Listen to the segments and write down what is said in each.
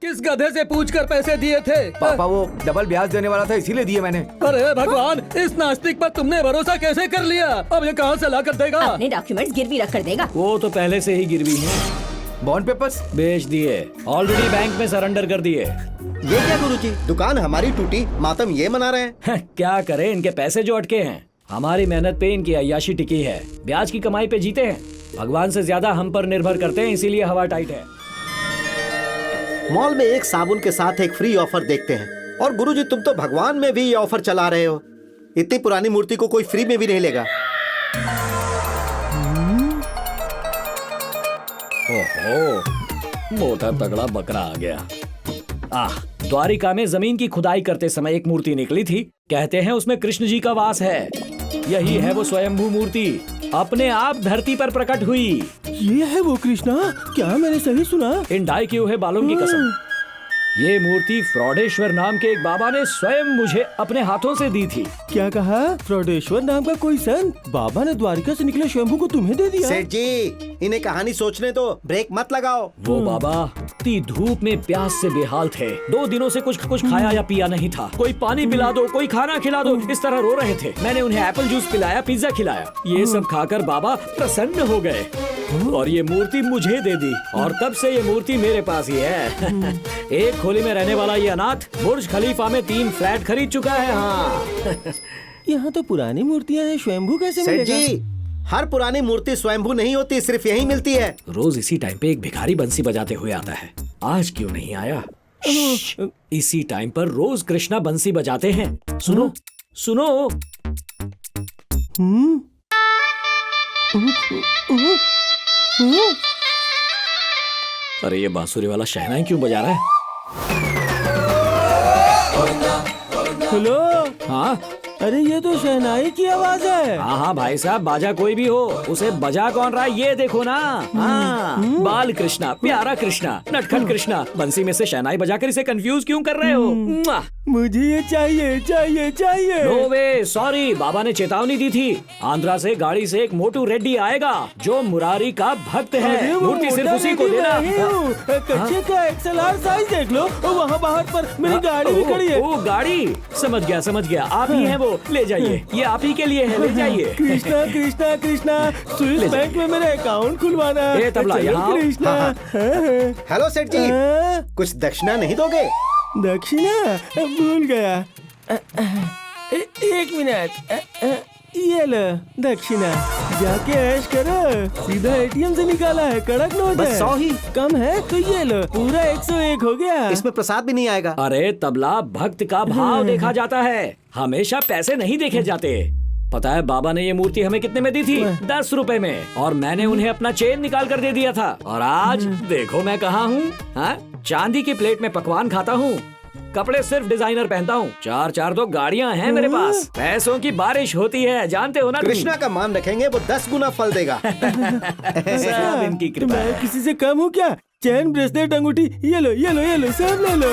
किस गधे से पूछकर पैसे दिए थे? पापा वो डबल ब्याज देने वाला था इसीलिए दिए मैंने। अरे भगवान, इस नास्तिक पर तुमने भरोसा कैसे कर लिया? अब ये कहाँ से ला कर देगा? अपने डॉक्यूमेंट्स गिरवी रख कर देगा। वो तो पहले से ही गिरवी है। बॉन्ड पेपर्स बेच दिए, ऑलरेडी बैंक में सरेंडर कर दिए। ये क्या गुरुजी, दुकान हमारी टूटी, मातम ये मना रहे हैं। क्या करें, इनके पैसे जो अटके हैं। हमारी मेहनत पे इनकी अय्याशी टिकी है, ब्याज की कमाई पे जीते हैं। भगवान से ज्यादा हम पर निर्भर करते हैं, इसीलिए हवा टाइट है। मॉल में एक साबुन के साथ एक फ्री ऑफर देखते हैं, और गुरुजी तुम तो भगवान में भी ये ऑफर चला रहे हो। इतनी पुरानी मूर्ति को कोई फ्री में भी नहीं लेगा। ओहो, मोटा तगड़ा बकरा आ गया। द्वारिका में जमीन की खुदाई करते समय एक मूर्ति निकली थी। कहते हैं उसमें कृष्ण जी का वास है। यही है वो स्वयंभू मूर्ति, अपने आप धरती पर प्रकट हुई। ये है वो कृष्णा? क्या मैंने सही सुना? इन डाई किए हुए बालों की कसम, ये मूर्ति फ्रॉडेश्वर नाम के एक बाबा ने स्वयं मुझे अपने हाथों से दी थी। क्या कहा? फ्रॉडेश्वर नाम का कोई संत बाबा ने द्वारिका से निकले शंभू को तुम्हें दे दिया? सेठ जी, इन्हें कहानी सोचने दो, ब्रेक मत लगाओ। वो बाबा इतनी धूप में प्यास से बेहाल थे। 2 दिनों से कुछ खाया या पिया नहीं था। कोई पानी पिला दो, कोई खाना खिला दो, इस तरह रो रहे थे। मैंने उन्हें एप्पल जूस पिलाया, पिज्जा खिलाया। ये सब खाकर बाबा प्रसन्न हो गए और ये मूर्ति मुझे दे दी। और तब से ये मूर्ति मेरे पास ही है। एक खोली में रहने वाला ये अनाथ बुर्ज खलीफा में 3 फ्लैट खरीद चुका है। हाँ। यहाँ तो पुरानी मूर्तियाँ हैं, स्वयंभू कैसे सेठ मिलेगा? जी, हर पुरानी मूर्ति स्वयंभू नहीं होती, सिर्फ यही मिलती है। रोज इसी टाइम पे एक भिखारी बंसी बजाते हुए आता है। आज क्यों नहीं आया? इसी टाइम पर रोज कृष्णा बंसी बजाते हैं। सुनो सुनो। अरे ये बांसुरी वाला शहनाई क्यों बजा रहा है? हेलो। हाँ अरे ये तो शहनाई की आवाज है। हाँ हाँ भाई साहब, बाजा कोई भी हो, उसे बजा कौन रहा है ये देखो ना। हाँ, बाल कृष्णा, प्यारा कृष्णा, नटखट कृष्णा, बंसी में से शहनाई बजाकर इसे कंफ्यूज क्यों कर रहे हो? मुझे ये चाहिए चाहिए चाहिए। नो वे, सॉरी, बाबा ने चेतावनी दी थी। आंध्रा से गाड़ी से एक मोटू रेड्डी आएगा जो मुरारी का भक्त है। मूर्ति सिर्फ उसी को देना। कच्चे का XLR साइज देख लो, वहाँ बाहर पर मेरी गाड़ी भी खड़ी है। ओ गाड़ी, समझ गया, आप ही हैं वो। ले जाइए, ये आप ही के लिए है, ले जाइए। कृष्णा कृष्णा कृष्णा, स्विस बैंक में मेरा अकाउंट खुलवाना है। तबला यहाँ। कृष्णा। हेलो सेठ जी, कुछ दक्षिणा नहीं दोगे? दक्षिणा भूल गया। 1 मिनट, ये लो दक्षिणा, जाके ऐश करो। सीधा ATM से निकाला है, कड़क नोट बस है। 100 ही कम है तो ये लो, पूरा 101 हो गया। इसमें प्रसाद भी नहीं आएगा। अरे तबला, भक्त का भाव देखा जाता है, हमेशा पैसे नहीं देखे जाते। पता है बाबा ने ये मूर्ति हमें कितने में दी थी? 10 रुपए में। और मैंने उन्हें अपना चेन निकाल कर दे दिया था। और आज देखो मैं कहाँ हूँ। हाँ, चांदी की प्लेट में पकवान खाता हूँ, कपड़े सिर्फ डिजाइनर पहनता हूँ, 4 तो गाड़ियाँ हैं मेरे पास। पैसों की बारिश होती है, जानते हो ना तुम। कृष्णा का मान रखेंगे, वो 10 गुना फल देगा। सब इनकी कृपा मैं है। किसी से कम हूँ क्या? चैन, ब्रेसलेट, अंगूठी, ये लो ये लो ये लो, सब ले लो।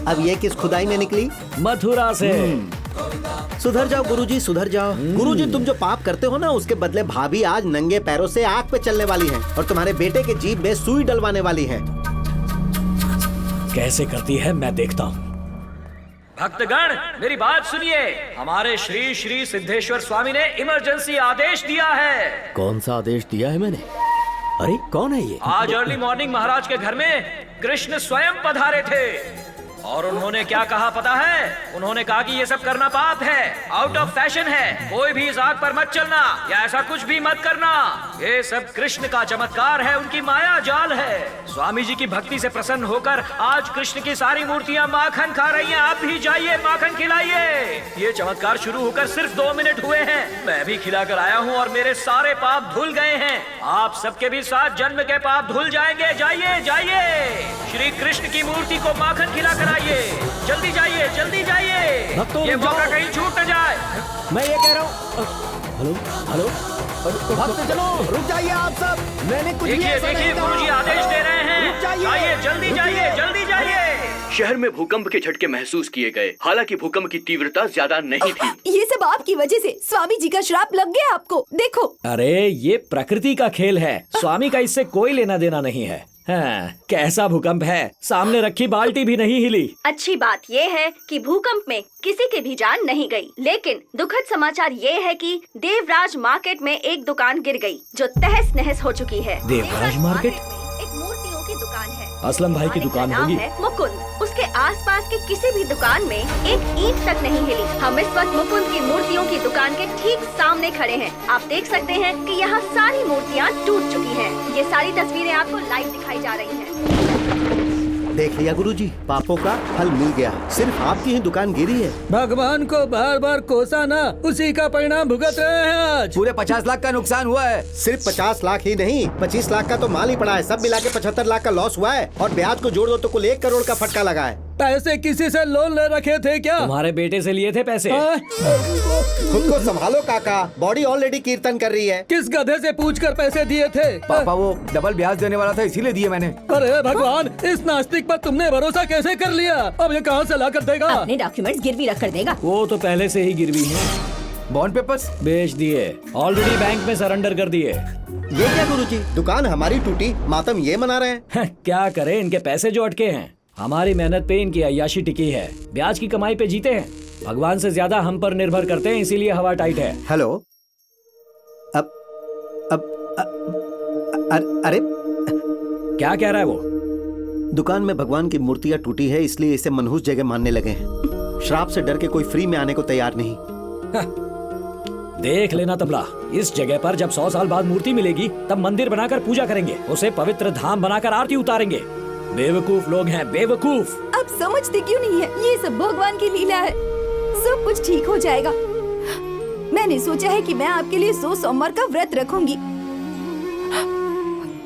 अब ये किस खुदाई में निकली? मथुरा से। सुधर जाओ गुरुजी, सुधर जाओ। गुरुजी, तुम जो पाप करते हो ना, उसके बदले भाभी आज नंगे पैरों से आग पे चलने वाली है और तुम्हारे बेटे के जीभ में सुई डलवाने वाली है। कैसे करती है मैं देखता हूँ। भक्तगण मेरी बात सुनिए, हमारे श्री श्री सिद्धेश्वर स्वामी ने इमरजेंसी आदेश दिया है। कौन सा आदेश दिया है मैंने? अरे कौन है ये? आज अर्ली मॉर्निंग महाराज के घर में कृष्ण स्वयं पधारे थे और उन्होंने क्या कहा पता है? उन्होंने कहा कि ये सब करना पाप है, आउट ऑफ फैशन है, कोई भी इस आग पर मत चलना या ऐसा कुछ भी मत करना। ये सब कृष्ण का चमत्कार है, उनकी माया जाल है। स्वामी जी की भक्ति से प्रसन्न होकर आज कृष्ण की सारी मूर्तियां माखन खा रही हैं। आप भी जाइए, माखन खिलाइए। ये चमत्कार शुरू होकर सिर्फ 2 मिनट हुए हैं, मैं भी खिलाकर आया हूँ और मेरे सारे पाप धुल गए हैं। आप सबके भी 7 जन्म के पाप धुल जाएंगे। जाइए जाइए, श्री कृष्ण की मूर्ति को माखन खिलाकर आइए। जल्दी जाइए, जल्दी जाइए, ये मौका कहीं छूट न जाए। मैं ये कह रहा हूँ। हेलो हेलो, भक्त चलो, रुक जाइए आप सब। मैंने कुछ भी देखिए ऐसा नहीं देखिए, कहा। गुरुजी आदेश दे रहे हैं। रुक जाइए। जाइए, जल्दी जाइए, जल्दी जाइए। शहर में भूकंप के झटके महसूस किए गए। हालांकि भूकंप की तीव्रता ज्यादा नहीं थी। ये सब आपकी वजह से स्वामी जी का श्राप लग गया आपको। देखो अरे ये प्रकृति का खेल है, स्वामी का इससे कोई लेना देना नहीं है। हाँ, कैसा भूकंप है, सामने रखी बाल्टी भी नहीं हिली। अच्छी बात ये है कि भूकंप में किसी की भी जान नहीं गई, लेकिन दुखद समाचार ये है कि देवराज मार्केट में एक दुकान गिर गई जो तहस नहस हो चुकी है। देवराज मार्केट? में एक मूर्तियों की दुकान है। असलम भाई की दुकान नाम होगी। है मुकुंद। उसके आसपास के किसी भी दुकान में एक ईंट तक नहीं हिली। हम इस वक्त मुकुंद की मूर्तियों की दुकान के ठीक सामने खड़े हैं। आप देख सकते हैं कि यहाँ सारी मूर्तियाँ टूट चुकी हैं। ये सारी तस्वीरें आपको लाइव दिखाई जा रही हैं। देख लिया गुरुजी, पापों का फल मिल गया। सिर्फ आपकी ही दुकान गिरी है। भगवान को बार बार कोसा ना, उसी का परिणाम भुगत रहे हैं आज। पूरे 50 लाख का नुकसान हुआ है। सिर्फ 50 लाख ही नहीं, 25 लाख का तो माल ही पड़ा है। सब मिला के 75 लाख का लॉस हुआ है और ब्याज को जोड़ दो तो कुल 1 करोड़ का फटका लगा है। पैसे किसी से लोन ले रखे थे क्या? तुम्हारे बेटे से लिए थे पैसे। खुद को संभालो काका, बॉडी ऑलरेडी कीर्तन कर रही है। किस गधे से पूछकर पैसे दिए थे? पापा वो डबल ब्याज देने वाला था इसीलिए दिए मैंने। अरे भगवान, इस नास्तिक पर तुमने भरोसा कैसे कर लिया? अब ये कहाँ से ला कर देगा? अपने डॉक्यूमेंट्स गिरवी रख कर देगा। वो तो पहले से ही गिरवी है। बॉन्ड पेपर्स बेच दिए, ऑलरेडी बैंक में सरेंडर कर दिए। ये क्या गुरुजी, दुकान हमारी टूटी, मातम ये मना रहे हैं। क्या करें, इनके पैसे जो अटके हैं। हमारी मेहनत पे इनकी अय्याशी टिकी है, ब्याज की कमाई पे जीते हैं। भगवान से ज्यादा हम पर निर्भर करते हैं, इसीलिए हवा टाइट है। हेलो, अरे क्या कह रहा है वो? दुकान में भगवान की मूर्तियाँ टूटी है, इसलिए इसे मनहूस जगह मानने लगे हैं। श्राप से डर के कोई फ्री में आने को तैयार नहीं। देख लेना तबला, इस जगह पर जब 100 साल बाद मूर्ति मिलेगी तब मंदिर बनाकर पूजा करेंगे, उसे पवित्र धाम बनाकर आरती उतारेंगे। बेवकूफ लोग हैं, बेवकूफ। आप समझते क्यों नहीं है? ये सब भगवान की लीला है। सब कुछ ठीक हो जाएगा। मैंने सोचा है कि मैं आपके लिए 100 सोमवार का व्रत रखूंगी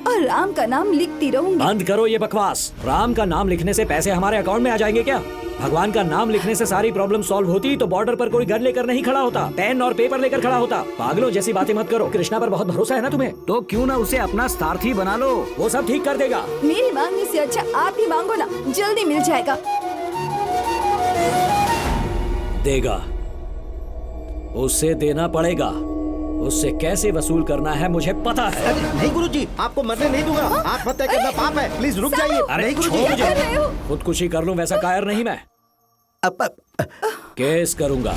और राम का नाम लिखती रहूंगी। बंद करो ये बकवास। राम का नाम लिखने से पैसे हमारे अकाउंट में आ जाएंगे क्या? भगवान का नाम लिखने से सारी प्रॉब्लम सॉल्व होती तो बॉर्डर पर कोई गन लेकर नहीं खड़ा होता, पेन और पेपर लेकर खड़ा होता। पागलों जैसी बातें मत करो। कृष्णा पर बहुत भरोसा है ना तुम्हें, तो क्यों ना उसे अपना सारथी बना लो, वो सब ठीक कर देगा। मेरी मांगने से अच्छा आप ही मांगो ना, जल्दी मिल जाएगा। देगा, उससे देना पड़ेगा। उससे कैसे वसूल करना है मुझे पता है। नहीं गुरुजी, आपको मरने नहीं दूंगा। आत्महत्या करना पाप है, प्लीज रुक जाइए। अरे नहीं गुरुजी, छोड़ क्या कर रहे हो? खुदकुशी कर लूं वैसा कायर नहीं मैं। अब केस करूंगा,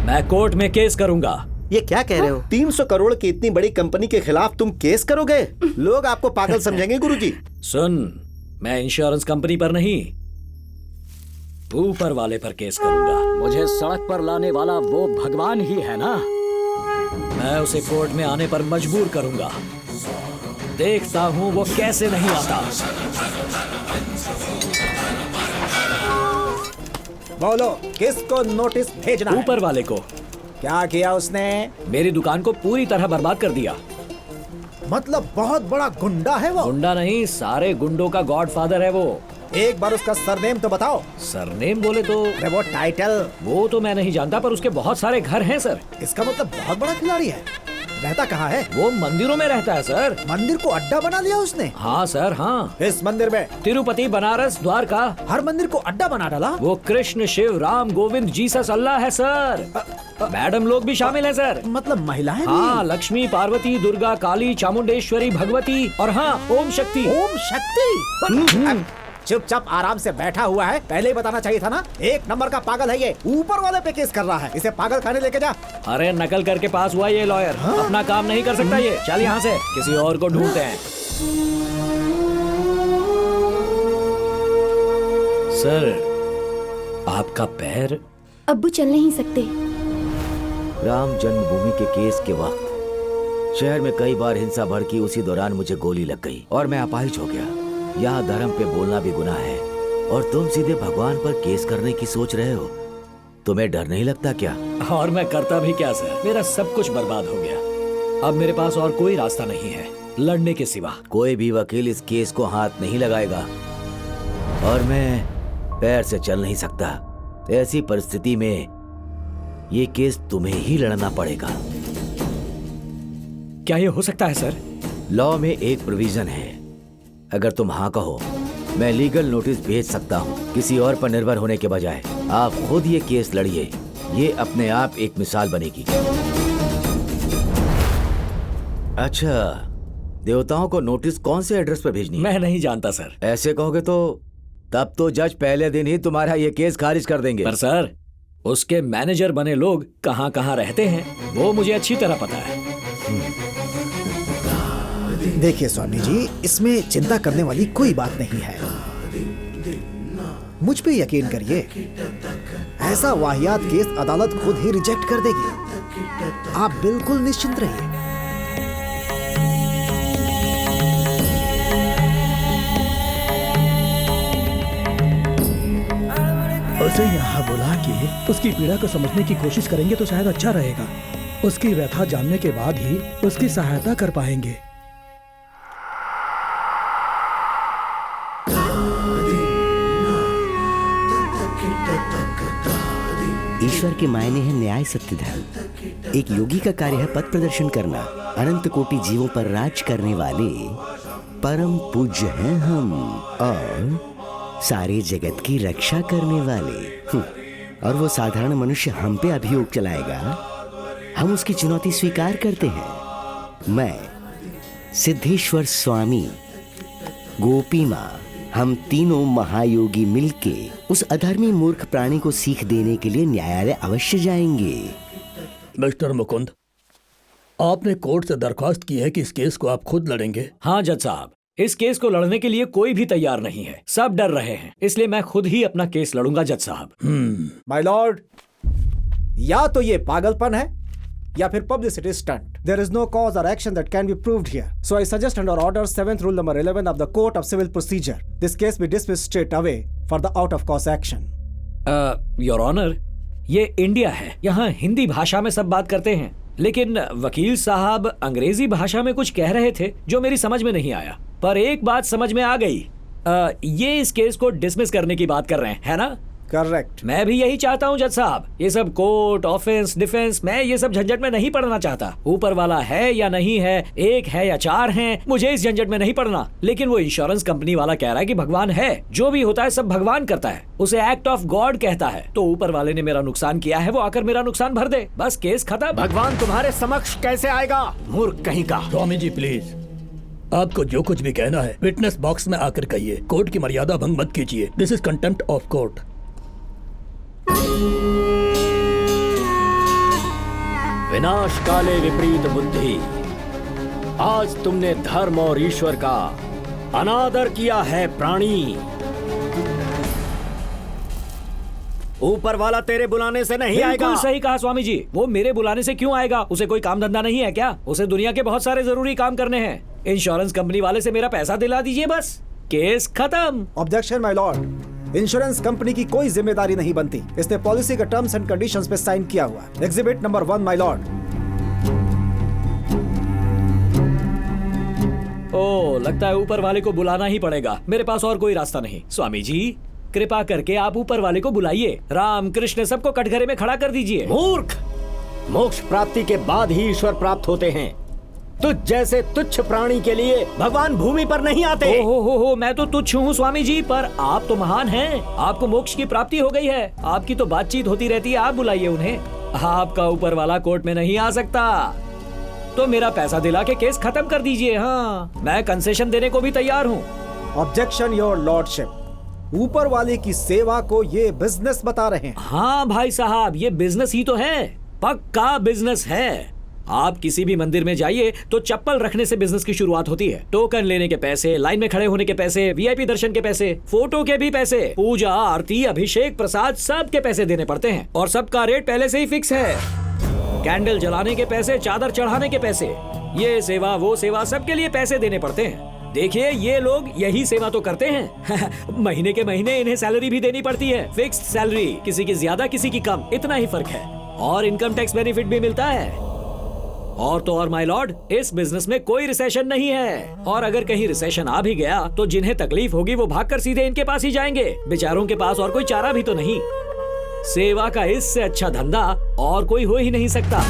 मैं कोर्ट में केस करूंगा। ये क्या कह रहे हो? 300 करोड़ की इतनी बड़ी कंपनी के खिलाफ तुम केस करोगे? लोग आपको पागल समझेंगे गुरुजी। सुन, मैं इंश्योरेंस कंपनी पर नहीं, ऊपर वाले पर केस करूंगा। मुझे सड़क पर लाने वाला वो भगवान ही है ना, मैं उसे कोर्ट में आने पर मजबूर करूंगा। देखता हूँ वो कैसे नहीं आता। बोलो, किसको नोटिस भेजना है? ऊपर वाले को। क्या किया उसने? मेरी दुकान को पूरी तरह बर्बाद कर दिया। मतलब बहुत बड़ा गुंडा है वो? गुंडा नहीं, सारे गुंडों का गॉडफादर है वो। एक बार उसका सरनेम तो बताओ। सरनेम बोले तो अरे वो टाइटल। वो तो मैं नहीं जानता, पर उसके बहुत सारे घर हैं सर। इसका मतलब बहुत बड़ा खिलाड़ी है। रहता कहाँ है? वो मंदिरों में रहता है सर। मंदिर को अड्डा बना लिया उसने? हाँ सर, हाँ। इस मंदिर में? तिरुपति, बनारस, द्वारका, हर मंदिर को अड्डा बना डाला। वो कृष्ण, शिव, राम, गोविंद, जीसस, अल्लाह है सर। मैडम लोग भी शामिल हैं सर। मतलब महिलाएं भी? हाँ, लक्ष्मी, पार्वती, दुर्गा, काली, चामुंडेश्वरी, भगवती और हाँ, ओम शक्ति। ओम शक्ति? चुपचाप आराम से बैठा हुआ है, पहले ही बताना चाहिए था ना। 1 नंबर का पागल है ये, ऊपर वाले पे केस कर रहा है। इसे पागल खाने लेके जा। अरे नकल करके पास हुआ ये लॉयर, अपना काम नहीं कर सकता ये। चल यहाँ से, किसी और को ढूंढते हैं। सर, आपका पैर? अब्बू चल नहीं सकते। राम जन्मभूमि के केस के वक्त शहर में कई बार हिंसा भड़की, उसी दौरान मुझे गोली लग गई और मैं अपाहिज हो गया। यहाँ धर्म पे बोलना भी गुनाह है और तुम सीधे भगवान पर केस करने की सोच रहे हो। तुम्हें डर नहीं लगता क्या? और मैं करता भी क्या सर, मेरा सब कुछ बर्बाद हो गया। अब मेरे पास और कोई रास्ता नहीं है लड़ने के सिवा। कोई भी वकील इस केस को हाथ नहीं लगाएगा और मैं पैर से चल नहीं सकता। ऐसी परिस्थिति में ये केस तुम्हें ही लड़ना पड़ेगा। क्या ये हो सकता है सर? लॉ में एक प्रोविजन है, अगर तुम हाँ कहो मैं लीगल नोटिस भेज सकता हूँ किसी और पर निर्भर होने के बजाय। आप खुद ये केस लड़िए, ये अपने आप एक मिसाल बनेगी। अच्छा, देवताओं को नोटिस कौन से एड्रेस पर भेजनी है? मैं नहीं जानता सर। ऐसे कहोगे तो तब तो जज पहले दिन ही तुम्हारा ये केस खारिज कर देंगे। पर सर, उसके मैनेजर बने लोग कहाँ कहाँ रहते हैं वो मुझे अच्छी तरह पता है। देखिए स्वामी जी, इसमें चिंता करने वाली कोई बात नहीं है। मुझ पे यकीन करिए, ऐसा वाहियात केस अदालत खुद ही रिजेक्ट कर देगी। आप बिल्कुल निश्चिंत रहिए। उसे यहाँ बुला के उसकी पीड़ा को समझने की कोशिश करेंगे तो शायद अच्छा रहेगा। उसकी व्यथा जानने के बाद ही उसकी सहायता कर पाएंगे। ईश्वर के मायने है न्याय, सत्य, धर्म। एक योगी का कार्य है पथ प्रदर्शन करना। अनंत कोटि जीवों पर राज करने वाले परम पूज्य हैं हम, और सारे जगत की रक्षा करने वाले। और वो साधारण मनुष्य हम पे अभियोग चलाएगा, हम उसकी चुनौती स्वीकार करते हैं। मैं, सिद्धेश्वर स्वामी, गोपी माँ, हम तीनों महायोगी मिलके उस अधर्मी मूर्ख प्राणी को सीख देने के लिए न्यायालय अवश्य जाएंगे। मिस्टर मुकुंद, आपने कोर्ट से दरख्वास्त की है कि इस केस को आप खुद लड़ेंगे। हाँ जज साहब, इस केस को लड़ने के लिए कोई भी तैयार नहीं है, सब डर रहे हैं, इसलिए मैं खुद ही अपना केस लड़ूंगा जज साहब। माय लॉर्ड, या तो ये पागलपन है या फिर publicity stunt. There is no cause or action that can be proved here. So I suggest under order 7th rule number 11 of the Court of Civil Procedure, this case be dismissed straight away for the out of course action. Your honour, ये India है, यहाँ हिंदी भाषा में सब बात करते हैं, लेकिन वकील साहब अंग्रेजी भाषा में कुछ कह रहे थे जो मेरी समझ में नहीं आया, पर एक बात समझ में आ गई। ये इस केस को डिसमिस करने की बात कर रहे हैं, है ना? करेक्ट। मैं भी यही चाहता हूँ जज साहब। ये सब कोर्ट, ऑफेंस, डिफेंस, मैं ये सब झंझट में नहीं पड़ना चाहता। ऊपर वाला है या नहीं है, एक है या चार हैं, मुझे इस झंझट में नहीं पड़ना। लेकिन वो इंश्योरेंस कंपनी वाला कह रहा है कि भगवान है, जो भी होता है सब भगवान करता है, उसे एक्ट ऑफ गॉड कहता है। तो ऊपर वाले ने मेरा नुकसान किया है, वो आकर मेरा नुकसान भर दे, बस केस खत्म। भगवान तुम्हारे समक्ष कैसे आएगा, मूर्ख कहीं का। स्वामी जी प्लीज, आपको जो कुछ भी कहना है विटनेस बॉक्स में आकर कहिए। कोर्ट की मर्यादा भंग मत कीजिए। This is contempt of court. विनाश काले विपरीत बुद्धि। आज तुमने धर्म और ईश्वर का अनादर किया है प्राणी। ऊपर वाला तेरे बुलाने से नहीं आएगा। बिल्कुल सही कहा स्वामी जी, वो मेरे बुलाने से क्यों आएगा? उसे कोई काम धंधा नहीं है क्या? उसे दुनिया के बहुत सारे जरूरी काम करने हैं। इंश्योरेंस कंपनी वाले से मेरा पैसा दिला दीजिए, बस केस खत्म। Objection my lord, insurance company की कोई जिम्मेदारी नहीं बनती। इसने पॉलिसी के टर्म्स एंड कंडीशंस पे साइन किया हुआ है। Exhibit number 1 my lord. ओ, लगता है ऊपर वाले को बुलाना ही पड़ेगा, मेरे पास और कोई रास्ता नहीं। स्वामी जी कृपा करके आप ऊपर वाले को बुलाइए, राम कृष्ण सबको कटघरे में खड़ा कर दीजिए। मूर्ख, मोक्ष प्राप्ति के बाद ही ईश्वर प्राप्त होते हैं। तुझ जैसे तुच्छ प्राणी के लिए भगवान भूमि पर नहीं आते। हो, मैं तो तुच्छ हूँ स्वामी जी, पर आप तो महान हैं। आपको मोक्ष की प्राप्ति हो गई है, आपकी तो बातचीत होती रहती है, आप बुलाइए उन्हें। आपका ऊपर वाला कोर्ट में नहीं आ सकता, तो मेरा पैसा दिला के केस खत्म कर दीजिए। हाँ, मैं कंसेशन देने को भी तैयार हूँ। ऑब्जेक्शन योर लॉर्डशिप, ऊपर वाले की सेवा को ये बिजनेस बता रहे हैं। हाँ भाई साहब, ये बिजनेस ही तो है, पक्का बिजनेस है। आप किसी भी मंदिर में जाइए तो चप्पल रखने से बिजनेस की शुरुआत होती है। टोकन लेने के पैसे, लाइन में खड़े होने के पैसे, वीआईपी दर्शन के पैसे, फोटो के भी पैसे, पूजा, आरती, अभिषेक, प्रसाद, सब के पैसे देने पड़ते हैं, और सबका रेट पहले से ही फिक्स है। कैंडल जलाने के पैसे, चादर चढ़ाने के पैसे, ये सेवा वो सेवा, सबके लिए पैसे देने पड़ते हैं। देखिए ये लोग यही सेवा तो करते हैं। महीने के महीने इन्हें सैलरी भी देनी पड़ती है, फिक्स्ड सैलरी, किसी की ज्यादा किसी की कम, इतना ही फर्क है। और इनकम टैक्स बेनिफिट भी मिलता है। और तो और माय लॉर्ड, इस बिजनेस में कोई रिसेशन नहीं है, और अगर कहीं रिसेशन आ भी गया तो जिन्हें तकलीफ होगी वो भागकर सीधे इनके पास ही जाएंगे। बेचारों के पास और कोई चारा भी तो नहीं। सेवा का इससे अच्छा धंधा और कोई हो ही नहीं सकता।